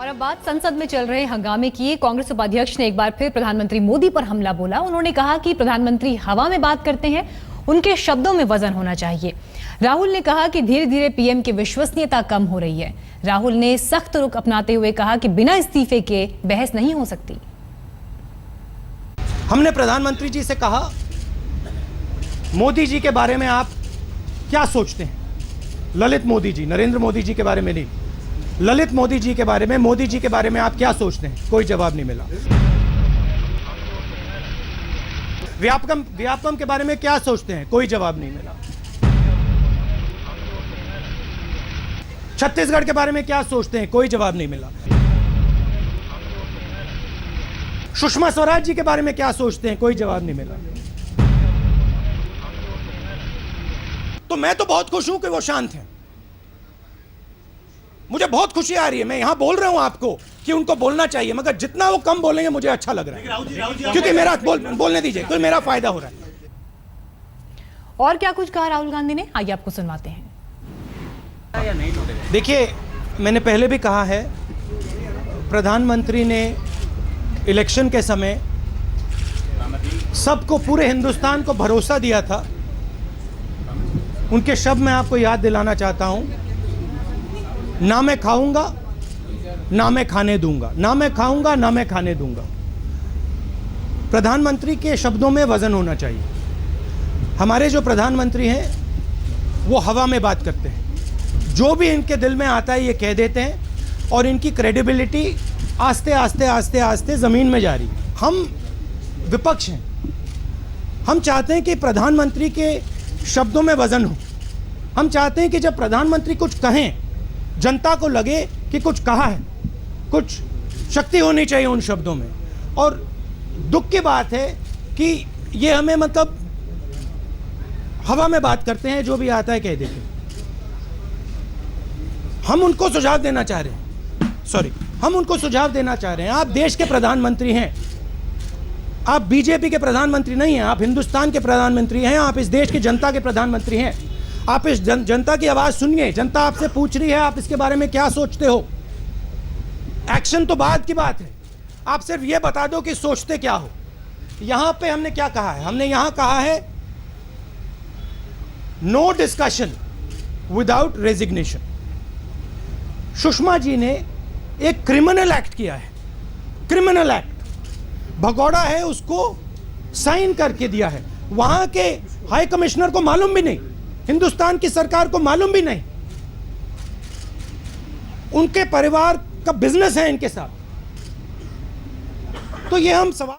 और अब बात संसद में चल रहे हंगामे की। कांग्रेस उपाध्यक्ष ने एक बार फिर प्रधानमंत्री मोदी पर हमला बोला। उन्होंने कहा कि प्रधानमंत्री हवा में बात करते हैं, उनके शब्दों में वजन होना चाहिए। राहुल ने कहा कि धीरे धीरे पीएम की विश्वसनीयता कम हो रही है। राहुल ने सख्त रुख अपनाते हुए कहा कि बिना इस्तीफे के बहस नहीं हो सकती। हमने प्रधानमंत्री जी से कहा, मोदी जी के बारे में आप क्या सोचते हैं? ललित मोदी जी, नरेंद्र मोदी जी के बारे में नहीं, ललित मोदी जी के बारे में, मोदी जी के बारे में आप क्या सोचते हैं? कोई जवाब नहीं मिला। व्यापकम के बारे में क्या सोचते हैं? कोई जवाब नहीं मिला। छत्तीसगढ़ के बारे में क्या सोचते हैं? कोई जवाब नहीं मिला। सुषमा स्वराज जी के बारे में क्या सोचते हैं? कोई जवाब नहीं मिला। तो मैं तो बहुत खुश हूं कि वो शांत हैं। मुझे बहुत खुशी आ रही है। मैं यहां बोल रहा हूं आपको कि उनको बोलना चाहिए, मगर जितना वो कम बोलेंगे मुझे अच्छा लग रहा है, क्योंकि मेरा बोलने दीजिए, तो मेरा फायदा हो रहा है। और क्या कुछ कहा राहुल गांधी ने, आइए आपको सुनवाते हैं। देखिए, मैंने पहले भी कहा है, प्रधानमंत्री ने इलेक्शन के समय सबको, पूरे हिंदुस्तान को भरोसा दिया था। उनके शब्द मैं आपको याद दिलाना चाहता हूं, ना मैं खाऊंगा ना मैं खाने दूंगा, ना मैं खाऊंगा ना मैं खाने दूंगा। प्रधानमंत्री के शब्दों में वजन होना चाहिए। हमारे जो प्रधानमंत्री हैं वो हवा में बात करते हैं, जो भी इनके दिल में आता है ये कह देते हैं, और इनकी क्रेडिबिलिटी आस्ते आस्ते आस्ते आस्ते ज़मीन में जा रही है। हम विपक्ष हैं, हम चाहते हैं कि प्रधानमंत्री के शब्दों में वजन हो। हम चाहते हैं कि जब प्रधानमंत्री कुछ कहें, जनता को लगे कि कुछ कहा है, कुछ शक्ति होनी चाहिए उन शब्दों में। और दुख की बात है कि ये हमें, मतलब, हवा में बात करते हैं, जो भी आता है कह देते हैं। हम उनको सुझाव देना चाह रहे हैं, हम उनको सुझाव देना चाह रहे हैं। आप देश के प्रधानमंत्री हैं, आप बीजेपी के प्रधानमंत्री नहीं हैं, आप हिंदुस्तान के प्रधानमंत्री हैं, आप इस देश की जनता के प्रधानमंत्री हैं। आप इस जनता की आवाज़ सुनिए। जनता आपसे पूछ रही है, आप इसके बारे में क्या सोचते हो? एक्शन तो बाद की बात है, आप सिर्फ ये बता दो कि सोचते क्या हो। यहां पे हमने क्या कहा है? हमने यहां कहा है, no discussion without resignation. Sushma ji ने एक क्रिमिनल एक्ट किया है, क्रिमिनल एक्ट, भगोड़ा है, उसको साइन करके दिया है। वहां के हाई कमिश्नर को मालूम भी नहीं, हिंदुस्तान की सरकार को मालूम भी नहीं। उनके परिवार का बिजनेस है इनके साथ। तो ये हम सवाल